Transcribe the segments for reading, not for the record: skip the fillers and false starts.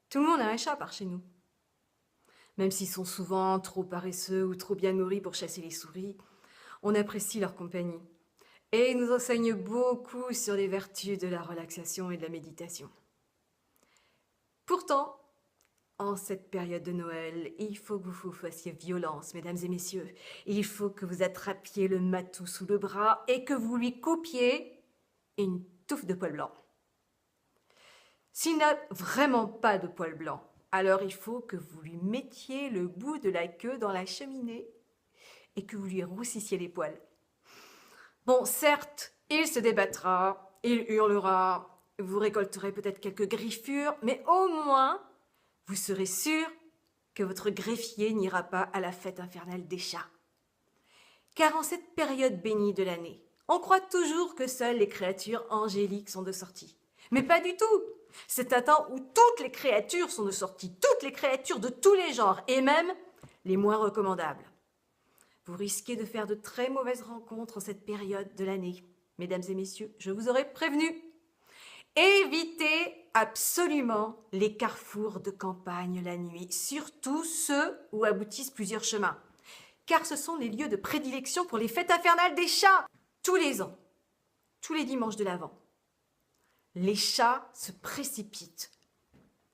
Tout le monde a un chat par chez nous. Même s'ils sont souvent trop paresseux ou trop bien nourris pour chasser les souris, on apprécie leur compagnie. Et ils nous enseignent beaucoup sur les vertus de la relaxation et de la méditation. Pourtant, en cette période de Noël, il faut que vous fassiez violence, mesdames et messieurs. Il faut que vous attrapiez le matou sous le bras et que vous lui coupiez une touffe de poil blanc. S'il n'a vraiment pas de poil blanc, alors il faut que vous lui mettiez le bout de la queue dans la cheminée et que vous lui roussissiez les poils. Bon, certes, il se débattra, il hurlera, vous récolterez peut-être quelques griffures, mais au moins, vous serez sûr que votre greffier n'ira pas à la fête infernale des chats. Car en cette période bénie de l'année, on croit toujours que seules les créatures angéliques sont de sortie. Mais pas du tout. C'est un temps où toutes les créatures sont de sortie, toutes les créatures de tous les genres, et même les moins recommandables. Vous risquez de faire de très mauvaises rencontres en cette période de l'année. Mesdames et messieurs, je vous aurais prévenu. Évitez absolument les carrefours de campagne la nuit, surtout ceux où aboutissent plusieurs chemins, car ce sont les lieux de prédilection pour les fêtes infernales des chats. Tous les ans, tous les dimanches de l'Avent, les chats se précipitent,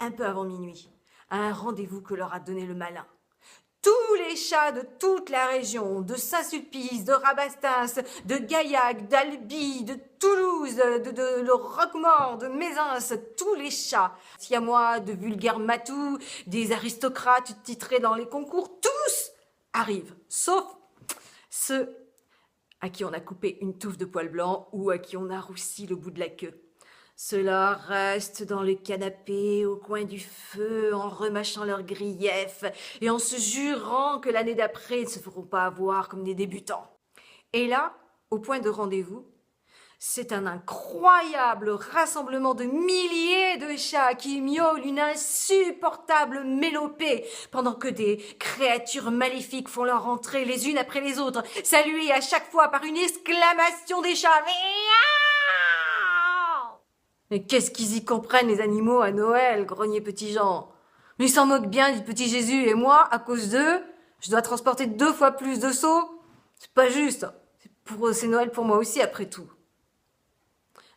un peu avant minuit, à un rendez-vous que leur a donné le malin. Tous les chats de toute la région, de Saint-Sulpice, de Rabastens, de Gaillac, d'Albi, de Toulouse, de Roquemort, de Mézins, tous les chats, siamois, de vulgaires matous, des aristocrates titrés dans les concours, tous arrivent, sauf ceux à qui on a coupé une touffe de poil blanc ou à qui on a roussi le bout de la queue. Ceux-là restent dans le canapé, au coin du feu, en remâchant leurs griefs et en se jurant que l'année d'après, ils ne se feront pas avoir comme des débutants. Et là, au point de rendez-vous, c'est un incroyable rassemblement de milliers de chats qui miaulent une insupportable mélopée pendant que des créatures maléfiques font leur entrée les unes après les autres, saluées à chaque fois par une exclamation des chats. Mais qu'est-ce qu'ils y comprennent, les animaux, à Noël, grognait Petit Jean. Ils s'en moquent bien du petit Jésus, et moi, à cause d'eux, je dois transporter 2 fois plus de seaux. C'est pas juste. C'est Noël pour moi aussi, après tout.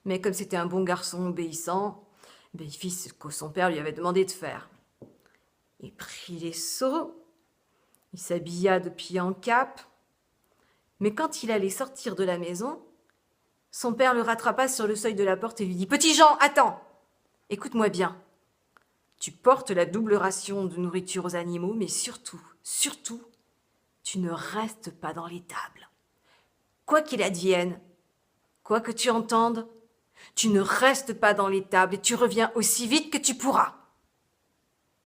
Mais comme c'était un bon garçon obéissant, il fit ce que son père lui avait demandé de faire. Il prit les seaux, il s'habilla de pied en cap, mais quand il allait sortir de la maison, son père le rattrapa sur le seuil de la porte et lui dit « Petit Jean, attends! Écoute-moi bien. Tu portes la double ration de nourriture aux animaux, mais surtout, tu ne restes pas dans l'étable. Quoi qu'il advienne, quoi que tu entendes, tu ne restes pas dans l'étable et tu reviens aussi vite que tu pourras. »